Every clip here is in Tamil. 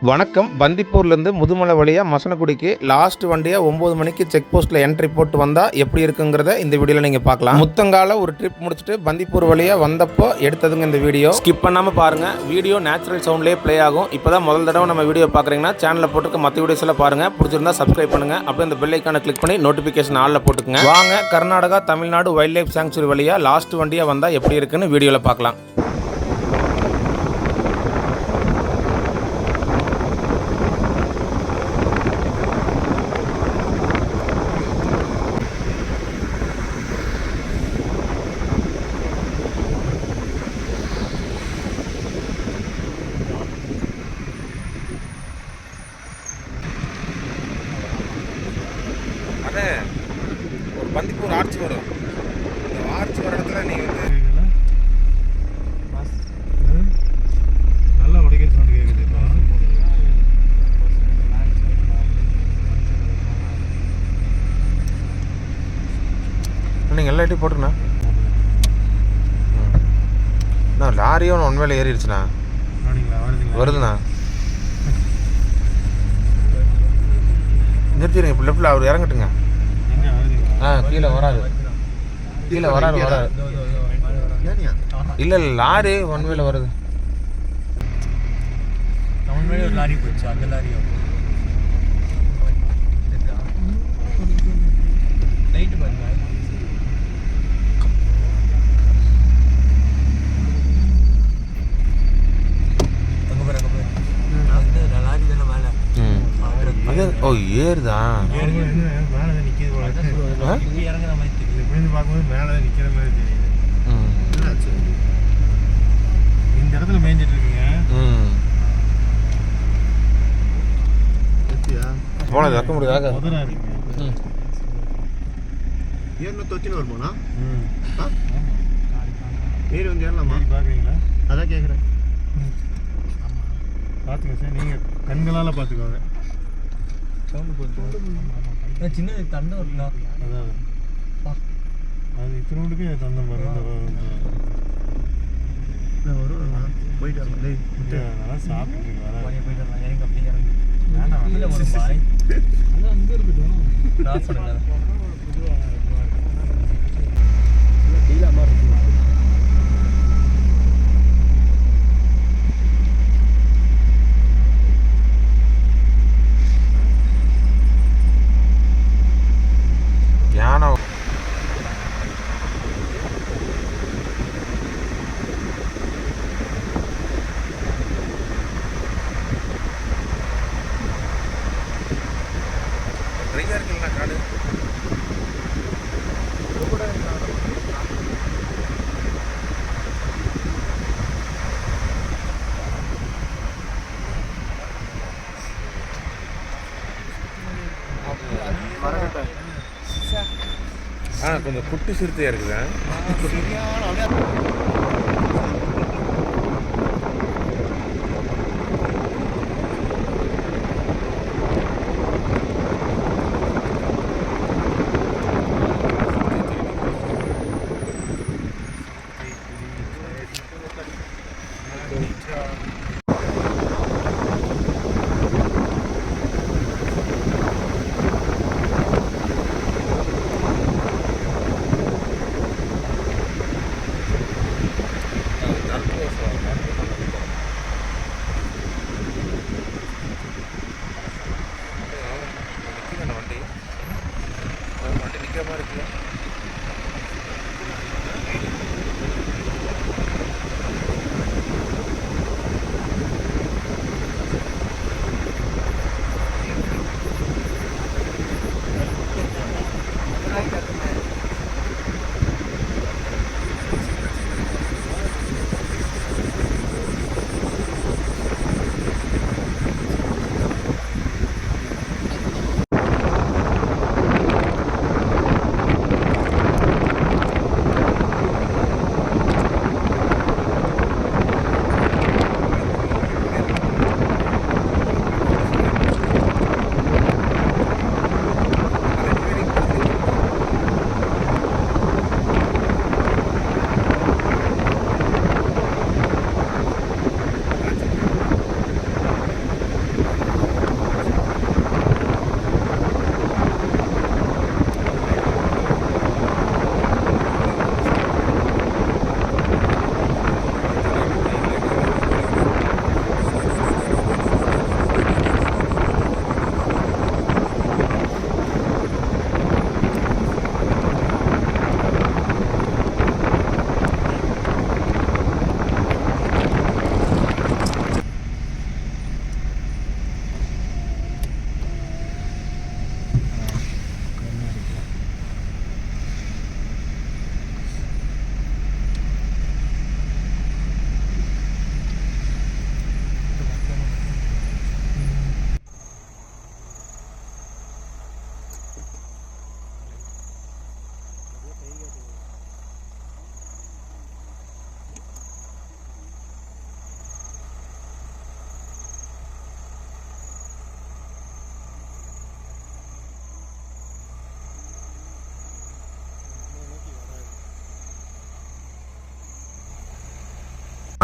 வணக்கம். பந்திப்பூர்லேருந்து முதுமலை வழியாக மசனகுடிக்கு லாஸ்ட் வண்டியாக 9 மணிக்கு செக் போஸ்ட்டில் என்ட்ரி போட்டு வந்தால் எப்படி இருக்குங்கிறத இந்த வீடியோவில் நீங்கள் பார்க்கலாம். முத்தங்கால ஒரு ட்ரிப் முடிச்சுட்டு பந்திப்பூர் வழியாக வந்தப்போ எடுத்ததுங்க இந்த வீடியோ. ஸ்கிப் பண்ணாமல் பாருங்கள். வீடியோ நேச்சுரல் சவுண்ட்லேயே ப்ளே ஆகும். இப்போ தான் முதல் தடவை நம்ம வீடியோ பார்க்குறீங்கன்னா சேனலில் போட்டுருக்க மற்ற வீடியோஸ் எல்லாம் பாருங்கள். பிடிச்சிருந்தா சப்ஸ்கிரைப் பண்ணுங்கள். அப்படியே அந்த பெல் ஐக்கானை கிளிக் பண்ணி நோட்டிஃபிகேஷன் ஆளில் போட்டுக்கங்க. வாங்க, Karnataka Tamil Nadu wild life sanctuary வழியாக லாஸ்ட் வண்டியாக வந்தால் எப்படி இருக்குன்னு வீடியோவில் பார்க்கலாம். ஒரு பந்திப்பூர் ஆர்ச்சி வரும். இந்த ஆர்ச்சி வர இடத்துல நீ நல்லா உடைக்கிற சவுண்ட் கேட்குது. இப்போ நீங்கள் எல்லா ஐட்டையும் போட்டுக்கண்ணா. நான் லாரியும் ஒன் வேலை ஏறிடுச்சுண்ணா. வருதுண்ணா. நிறுத்திடுங்க. இப்போ லெஃப்டில் அவர் இறங்கட்டுங்க. கீழே வராது. இல்லை லாரி ஒன் வேல வருது. லாரி போச்சு. அந்த லாரியும் லைட்டு பாருங்க. ஓ ஏறுதான். மேலே நிற்கிது போல இறங்குற மாதிரி தெரியுது. இப்படி பார்க்கும்போது மேலே நிற்கிற மாதிரி தெரியுது. இந்த இடத்துல மேய்ஞ்சிட்டு இருக்குங்க. போனது வைக்க முடியாது. முதலா இருக்குங்க. ஏறின தொத்தின்னு வருமாண்ணா? ஏறி வந்து ஏறலாமா? பார்க்குறீங்களா? அதான் கேட்குறேன். பார்த்துங்க சார், நீங்கள் கண்களால் பார்த்துக்கோங்க. சவுண்டு போட்டு சின்ன தண்டம் இருக்குண்ணா. அதான் அது இத்தனோண்டுக்கு தந்தம் பாருங்க. வரும் போயிட்டு வரலாம். நல்லா சாப்பிட்டு போயிட்டு வரலாம். எனக்கு அப்படி இறங்கு வேண்டாம். வெளியில் வரும் பாய். அதான் அங்கே இருக்கட்டும். கிராஸ் பண்ணுங்க. டீலாக மாதிரி இருக்கு. யானை ட்ரையாக இருக்குங்களா காடு? கொஞ்சம் குட்டி சிறுத்தையாக இருக்குதா?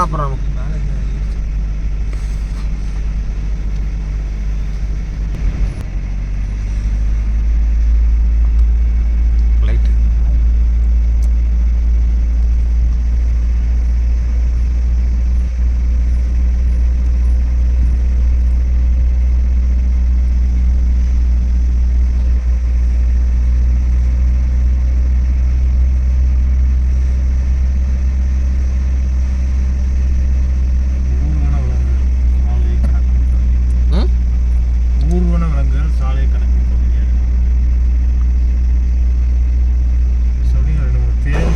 அப்புறம் லைட் ஊர்வன விலங்குகள் சாலை கணக்கின் பகுதியாக சொல்லி 2-3 தேர்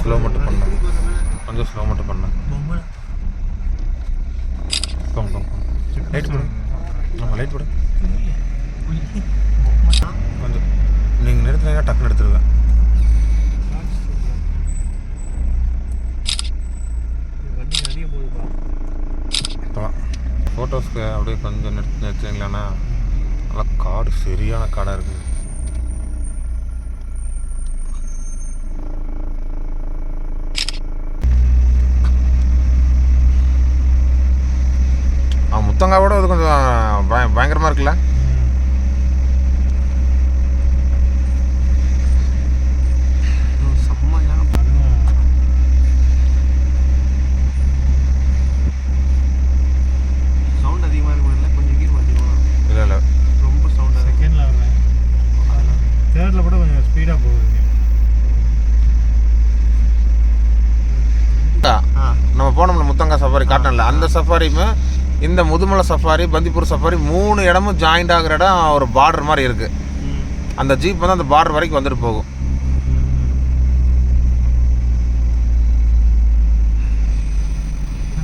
ஸ்லோ மட்டும் பண்ணேன், கொஞ்சம் ஸ்லோ மட்டும் பண்ணேன். லைட் போடு, ஆமாம் லைட் போடு. கொஞ்சம் நீங்கள் நிறுத்தினீங்கன்னா டக்குன்னு எடுத்துருவேன். இப்போலாம் ஃபோட்டோஸ்க்கு அப்படியே கொஞ்சம் நிறுத்திங்களேன்னா நல்லா காடு சரியான காடாக இருக்குது. முத்தங்காவோட அது கொஞ்சம் பயங்கரமாக இருக்குல்ல. சவுண்ட் அதிகமாக இருக்கும்ல, கொஞ்சம் கீழ் மாற்றிக்கலாம். இல்லை இல்லை ரொம்ப சவுண்டாக செகண்டில் வருவேன். தேர்டில் கூட கொஞ்சம் ஸ்பீடாக போகுது. நம்ம போனோம்ல முத்தங்கா சஃபாரி காட்டனில், அந்த சஃபாரியுமே இந்த முதுமலை சஃபாரி, பந்திப்பூர் சஃபாரி 3 இடமும் ஜாயிண்ட் ஆகிற இடம் ஒரு பார்டர் மாதிரி இருக்குது. அந்த ஜீப் வந்து அந்த பார்டர் வரைக்கும் வந்துட்டு போகும்.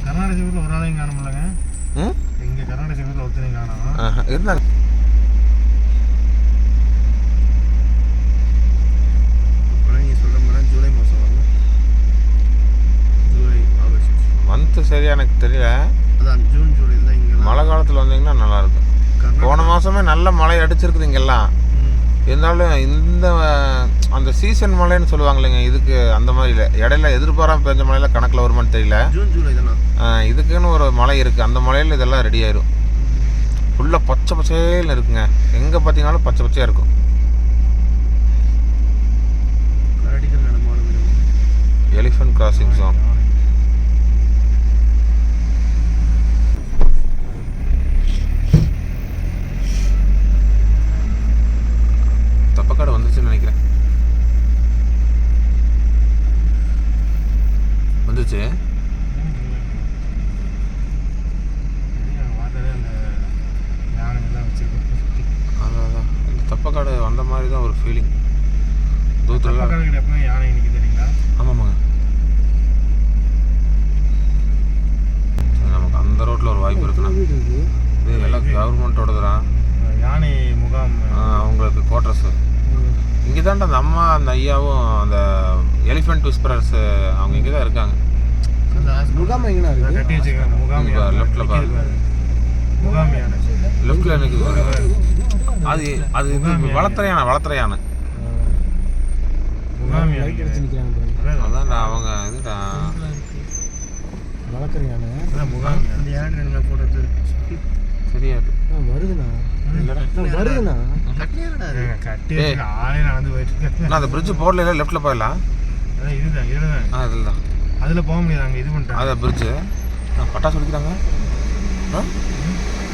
கர்நாடக சைடில் ஒரு ஆளையும் காணமில்லங்க. இங்கே கர்நாடக சைடில் ஒருத்தனையும் காணோம். இருந்தாங்க. நீங்கள் சொல்கிற மாதிரி ஜூலை மாதம் வாங்க, ஜூலை ஆகஸ்ட் மந்த்து சரியாக எனக்கு தெரியல. அதான் ஜூன் ஜூலை தான் இங்கே. மழை காலத்தில் வந்தீங்கன்னா நல்லாயிருக்கும். போன மாதமே நல்ல மழை அடிச்சிருக்குது இங்கெல்லாம். இருந்தாலும் இந்த அந்த சீசன் மழைன்னு சொல்லுவாங்க இல்லைங்க, இதுக்கு அந்த மாதிரி இல்லை. இடையில எதிர்பாராமல் பெஞ்ச மழையில் கணக்கில் வருமானு தெரியல. ஜூன் ஜூலை தானே இதுக்குன்னு ஒரு மலை இருக்குது. அந்த மலையில் இதெல்லாம் ரெடி ஆயிரும். ஃபுல்லாக பச்சை பச்சையில் இருக்குங்க. எங்கே பார்த்தீங்கன்னாலும் பச்சை பச்சையாக இருக்கும். கரடிகள் நடமாடும் எலிஃபண்ட் கிராசிங் ஜோன். தப்பக்காடு வந்துச்சுன்னு நினைக்கிறேன். வந்துச்சு. அதான் இந்த தப்பக்காடு வந்த மாதிரி தான் ஒரு ஃபீலிங். தூரத்தில் யானை இன்னைக்கு தெரியுங்களா? ஆமாம்மாங்க. நமக்கு அந்த ரோட்டில் ஒரு வாய்ப்பு இருக்குண்ணா. இது எல்லாம் கவர்மெண்ட்டோடதுதான். யானை முகாம் அவங்களுக்கு குவார்டர்ஸு இங்கே தான்டா. அந்த அம்மா அந்த ஐயாவும் அந்த எலிஃபென்ட் விஸ்பரர்ஸ் அவங்க இங்கே தான் இருக்காங்க. முகாம் எங்கண்ணா இருக்கு? கட்டி வச்சுருக்காங்க. முகாம் லெஃப்டில் பாருங்க. முகாம் யானை லெஃப்டில் எனக்கு அது அது இது வளர்த்துற யானை. முகாம் யானை அதான் அவங்க இதுடா வளர்க்குற யானை. அதான் முகாம் யானை. இந்த யானை என்ன போடுறது? தெரியாது. வருதுண்ணா வருதுண்ணா கட்டி ஆளே நடந்து போயிட்டு நான் அந்த பிரிட்ஜ் போடல, லெஃப்ட்டில் போயிடலாம். அதான் இதுதான் அதில் தான் அதில் போக முடியாது, அங்கே இது பண்ணிட்டாங்க. அதான் பிரிட்ஜு. பட்டாசு வெடிக்கிறாங்க.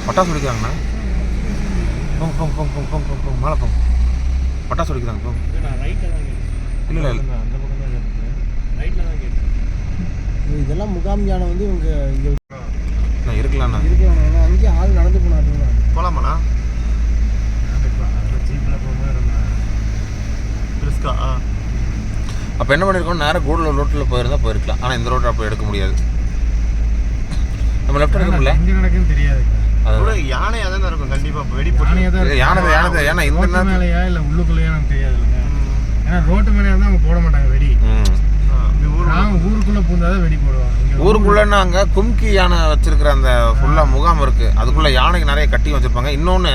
பட்டாசு வெடிக்கிறாங்கண்ணா. போங்க போங்க போங்க போங்க போங்க போங்க போங்க மேலே போங்க. பட்டாசு வெடிக்கிறாங்க போங்க. இல்லை இல்லை அந்த பக்கம் தான் இருக்குது, ரைட்டில் தான் கேட்டு. இதெல்லாம் முகாம் யானை வந்து இவங்க இங்கே நான் இருக்கலாம்ண்ணா. இருக்கிறாங்க. அங்கேயே ஆள் நடந்து போனாருங்களா? போகலாமாண்ணா? ஜீப்பில் போகும்போது நம்ம ரிஸ்கா? அப்போ என்ன பண்ணியிருக்கோம், நேராக கூடலூர் ரோட்டில் போயிருக்கலாம். ஆனால் இந்த ரோட்டில் அப்போ எடுக்க முடியாது. நம்ம லெஃப்ட் எடுக்க முடியல. எங்கே நடக்குன்னு தெரியாது. யானையாக தான் இருக்கும் கண்டிப்பாக. வெடி யானை ஏன்னா இந்த ரோட்டு மேலேயா இல்லை உள்ளுக்குள்ளேயா நமக்கு தெரியாது இல்லைங்க. ஏன்னா ரோட்டு மேலேயா தான் அவங்க போட மாட்டாங்க வெடி. ஊருக்குள்ளே பூந்தாதான் வெடி போடுவாங்க. ஊருக்குள்ளேன்னா அங்கே கும்கி யானை வச்சிருக்கிற அந்த ஃபுல்லாக முகாம் இருக்குது. அதுக்குள்ளே யானைக்கு நிறைய கட்டி வச்சுருப்பாங்க. இன்னொன்று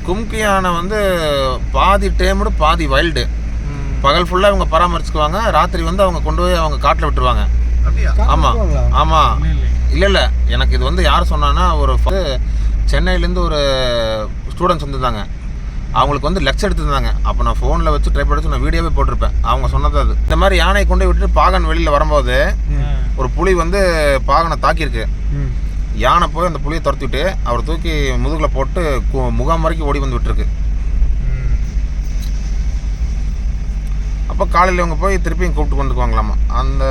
கும்கி யானை வந்து பாதி டேமடு பாதி வைல்டு. பகல் ஃபுல்லாக இவங்க பராமரிச்சுக்குவாங்க, ராத்திரி வந்து அவங்க கொண்டு போய் அவங்க காட்டில் விட்டுருவாங்க. ஆமாம் ஆமாம். இல்லை எனக்கு இது வந்து யார் சொன்னான்னா, ஒரு சென்னையிலேருந்து ஒரு ஸ்டூடெண்ட்ஸ் வந்துருந்தாங்க. அவங்களுக்கு வந்து லெக்சர் எடுத்துருந்தாங்க. அப்போ நான் ஃபோனில் வச்சு ட்ரை பண்ணி நான் வீடியோவே போட்டிருப்பேன். அவங்க சொன்னது அது. இந்த மாதிரி யானையை கொண்டு விட்டுட்டு பாகன் வெளியில் வரும்போது ஒரு புலி வந்து பாகனை தாக்கியிருக்கு. யானை போய் அந்த புளியை துரத்திட்டு அவர் தூக்கி முதுகில் போட்டு முகாம் வரைக்கும் ஓடி வந்து விட்டுருக்கு. அப்போ காலையில் இவங்க போய் திருப்பியும் கூப்பிட்டு கொண்டுக்குவாங்களாமா. அந்த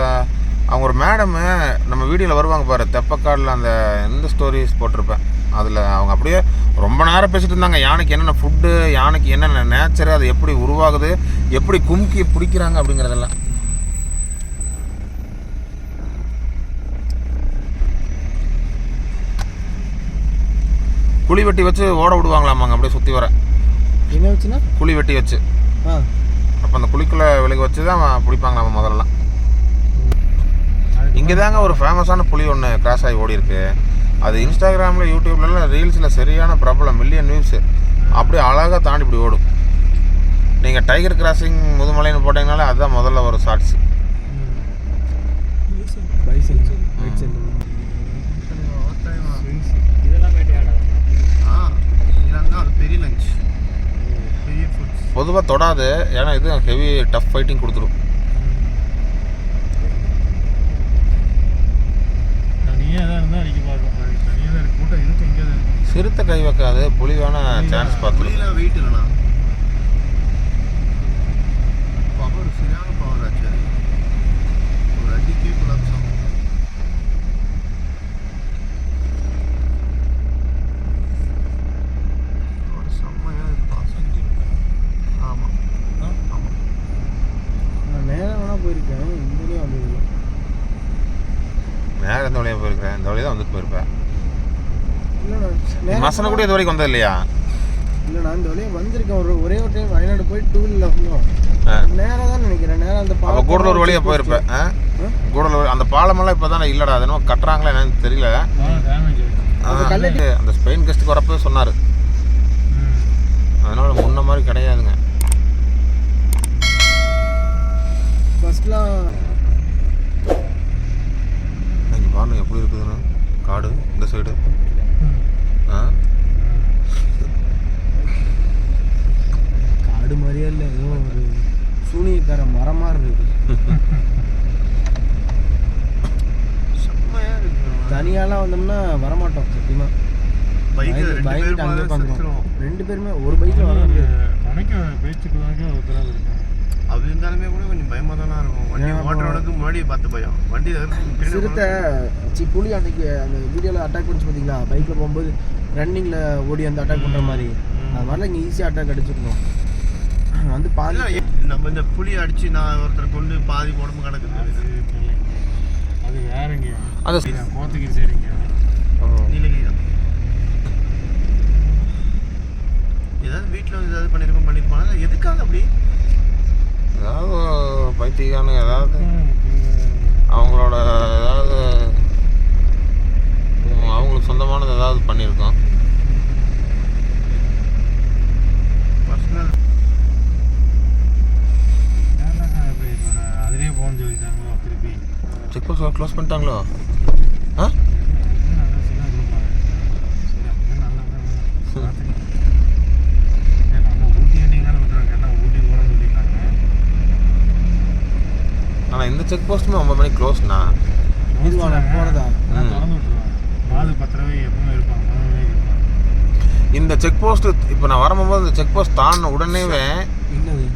அவங்க ஒரு மேடமு நம்ம வீடியோவில் வருவாங்க பாரு, தெப்பக்காடில் அந்த எந்த ஸ்டோரிஸ் போட்டிருப்பேன். அதில் அவங்க அப்படியே ரொம்ப நேரம் பேசிகிட்டு இருந்தாங்க. யானைக்கு என்னென்ன ஃபுட்டு, யானைக்கு என்னென்ன நேச்சரு, அது எப்படி உருவாகுது, எப்படி கும்கி பிடிக்கிறாங்க அப்படிங்கிறதெல்லாம். குழி வெட்டி வச்சு ஓட விடுவாங்களாமாங்க அப்படியே சுற்றி வர. என்ன வச்சுன்னா குழி வெட்டி வச்சு அப்போ அந்த குழிக்குள்ளே விலகி வச்சு தான் பிடிப்பாங்களாமா முதல்லலாம். இங்கே தாங்க ஒரு ஃபேமஸான புலி ஒன்று கிராஸ் ஆகி ஓடி இருக்கு. அது இன்ஸ்டாகிராமில் யூடியூப்லலாம் ரீல்ஸில் சரியான பிரபலம், மில்லியன் வியூஸு. அப்படியே அழகாக தாண்டி இப்படி ஓடும். நீங்கள் டைகர் கிராசிங் முதுமலைன்னு போட்டிங்கனாலே அதுதான் முதல்ல ஒரு ஷார்ட்ஸ். பொதுவாக தொடாது, ஏன்னா இது ஹெவி டஃப் ஃபைட்டிங் கொடுத்துரும். சிறுத்தை கை வைக்காது, புலி வேணா சான்ஸ் பார்த்துருக்கோம். வெயிட் இல்லைண்ணா, பவர் சரியான பவர் ஆச்சு. ஒரு அடிக்கே கொலாப்ஸ் ஆகும். செம்மையாக ஆமாம் ஆமாம். நான் நேரம் வேணால் போயிருக்கேன், இந்த வழியாக வந்தது. நேரம் இந்த வழியாக போயிருக்கேன், இந்த வழியாக தான் வந்துட்டு போயிருப்பேன். இல்லைண்ணா மசனை கூட இது வரைக்கும் வந்தது இல்லையா? இல்லைண்ணா இந்த வழியாக வந்திருக்கேன். ஒரே ஒரு டைம் வயநாடு போய் 2 வீலரில் வந்தோம். நேராக தான் நினைக்கிறேன். நேராக அந்த அப்போ கூடலூர் வழியாக போயிருப்பேன். கூடலூர் அந்த பாலமெல்லாம் இப்போ தானே இல்லைடா, அது என்னமோ கட்டுறாங்களா என்னன்னு தெரியல. அந்த ஸ்பெயின் கெஸ்ட்டுக்கு வரப்போ சொன்னார். அதனால முன்ன மாதிரி கிடையாதுங்க. ஃபஸ்ட்லாம் நீங்கள் பாருங்க எப்படி இருக்குதுன்னு காடு இந்த சைடு. காடு மாதிரியே இல்லை, ஏதோ ஒரு சூனியக்கார மரம் மாதிரி இருக்கு. தனியாலாம் வந்தோம்னா வரமாட்டோம் சத்தியமாக. பைக்கில் அங்கே உட்காந்துருவோம் 2 பேருமே. ஒரு பைக்கில் வர முடியாது. அது இருந்தாலுமே கூட கொஞ்சம் பயமாக தானே இருக்கும். வண்டி ஓட்டுறவனுக்கு முன்னாடி பார்த்து பயம். வண்டி சிறுத்தை புலி அன்னைக்கு அந்த வீடியோவில் அட்டாக் பண்ணிச்சு பார்த்தீங்களா, பைக்கில் போகும்போது ரன்னிங்கில் ஓடி வந்து அட்டாக் பண்ணுற மாதிரி. அது மாதிரிலாம் இங்கே ஈஸியாக அட்டாக் அடிச்சிருக்கோம். வந்து பாதி நம்ம இந்த புளி அடிச்சு நான் ஒருத்தர் கொண்டு பாதி உடம்பு கிடக்குது. அது வேறங்க, அது கோத்தகிரி சைடுங்க, நீலகிரி தான். ஏதாவது வீட்டில் ஏதாவது பண்ணியிருப்பாங்க. எதுக்காக அப்படி? ஏதாவது பைத்தியக்கான ஏதாவது அவங்களோட ஏதாவது அவங்களுக்கு சொந்தமானது ஏதாவது பண்ணியிருக்கோம். பர்சனல் அதுலேயே போகணும்னு சொல்லிட்டாங்களோ திருப்பி. செக் போஸ்ட் க்ளோஸ் பண்ணிட்டாங்களோ? நம்ம ஊட்டி வண்டிங்க தானே விட்டுருவாங்க, எல்லாம் ஊட்டி போகணும்னு சொல்லியிருக்காங்க. ஆனால் இந்த செக் போஸ்ட்டுமே 9 மணிக்கு க்ளோஸ்ண்ணா. இதுவான போகிறதா திறந்து விட்டுருவாங்க. 4:10 எப்பவுமே இருப்பாங்க, 11 மணிக்கு இருப்பாங்க. இந்த செக் போஸ்ட்டு இப்போ நான் வரும்போது இந்த செக் போஸ்ட் தாண்டின உடனேவே என்னது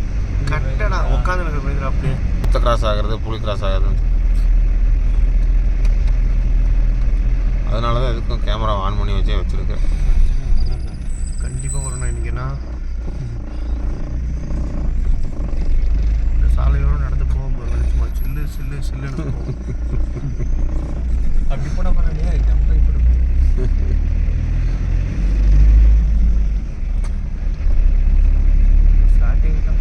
கரெக்டாக உட்காந்து இருக்கிற மாதிரி அப்படியே புத்த கிராஸ் ஆகிறது, புலி கிராஸ் ஆகுது. அதனால தான் எதுக்கும் கேமரா ஆன் பண்ணி வச்சே வச்சுருக்கேன். கண்டிப்பாக வரணும் இன்னைக்குன்னா. இந்த சாலையோடு நடந்து போகும்போது சும்மா சில்லு சில்லு சில்லுன்னு போகும். அப்படி போனால் பண்ணலையா ஜம்ப் ஆகி போயிடும். ஸ்டார்டிங் தான்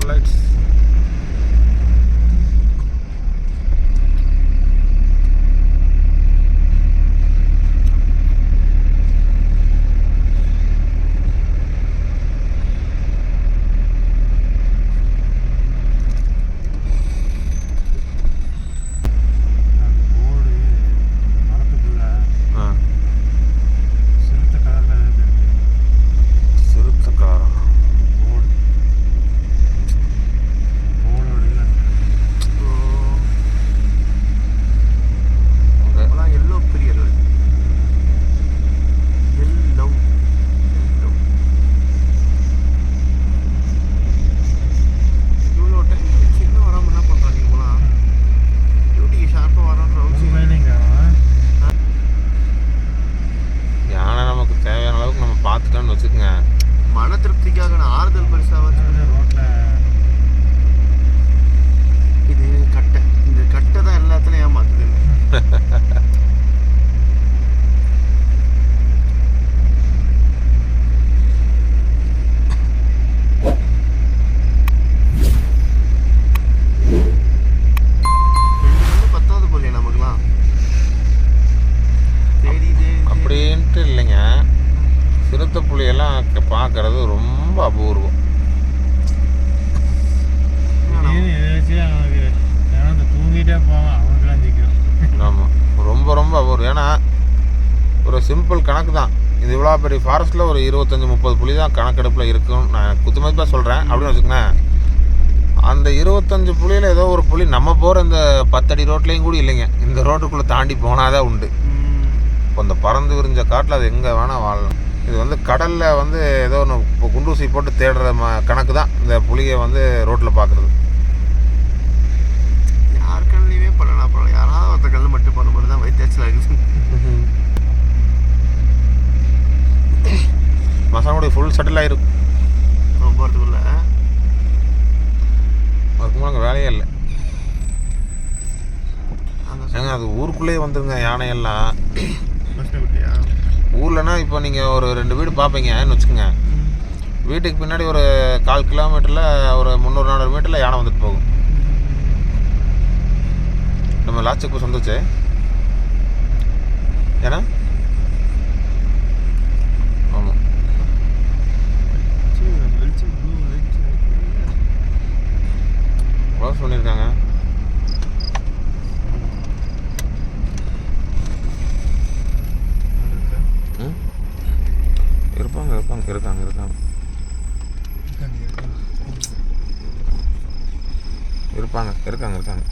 லைட்ஸ் போர்டு மரத்துக்குள்ள சிறுத்த கலரில் இருக்குது. சிறுத்த காரம் போர்டோட இல்லை எல்லோ பிரியர் எல்லோ இவ்வளோ டைம் சின்ன வராமல் என்ன பண்ணுறாங்க இவங்களாம்? டியூட்டிக்கு ஷார்ப்பாக வரோன்ற யானை நமக்கு தேவையான அளவுக்கு நம்ம பார்த்துட்டோன்னு வச்சுக்கோங்க. மன திருப்திக்காக நான் ஆறுதல் பரிசாக ரோட்டில் இது கட்டை, இந்த கட்டை தான் எல்லாத்துலையும் ஏமாத்துது. பத்தாவது போலியா நமக்குலாம்? தேடி தேடி அப்படின்ட்டு இல்லைங்க, சிறுத்தை புலியெல்லாம் பார்க்கறது ரொம்ப அபூர்வம். தூங்கிட்டே போவான் அவனுக்குலாம் ஜிக்கும். ஆமாம், ரொம்ப ரொம்ப அபூர்வம். ஏன்னா ஒரு சிம்பிள் கணக்கு தான், இது இவ்வளோ பெரிய ஃபாரஸ்ட்டில் ஒரு 25-30 புலி தான் கணக்கெடுப்பில் இருக்கும். நான் குத்துமதிப்பாக சொல்கிறேன் அப்படின்னு வச்சுக்கோங்களேன். அந்த 25 புலியில் ஏதோ ஒரு புலி நம்ம போகிற இந்த 10 அடி ரோட்லேயும் கூட இல்லைங்க, இந்த ரோட்டுக்குள்ளே தாண்டி போனால் தான் உண்டு. இப்போ இந்த பறந்து விரிஞ்ச காட்டில் அது எங்கே வேணால் வாழலாம். இது வந்து கடலில் வந்து ஏதோ ஒன்று இப்போ குண்டூசி போட்டு தேடுற கணக்கு தான் இந்த புலியை வந்து ரோட்டில் பார்க்குறது. யார் கண்ணிலையுமே பண்ணலாம், அப்புறம் யாராவது ஒருத்த கல் மட்டும் பண்ணும்போது தான் வைத்தியாச்சல் ஆகுது. மசாலோடைய ஃபுல் செட்டில் ஆகிருக்கும் போகிறதுக்குள்ள அதுக்கு அங்கே வேலையே இல்லை. அந்த ஏங்க அது ஊருக்குள்ளேயே வந்துருங்க யானையெல்லாம். மஸ்டகுட்டியா ஊர்லனா இப்போ நீங்கள் ஒரு 2 வீடு பார்ப்பீங்கன்னு வச்சுக்கோங்க, வீட்டுக்கு பின்னாடி ஒரு 1/4 கிலோமீட்டரில் ஒரு 300-400 மீட்டரில் யானை வந்துட்டு போகும். நம்ம லாஸ்ட் செக் போஸ்ட் வந்துச்சு. ஏன்னா ஆமாம், வெளிச்சம் ப்ளூ வெளிச்சம் க்ளோஸ் பண்ணியிருக்காங்க. இருப்பாங்க.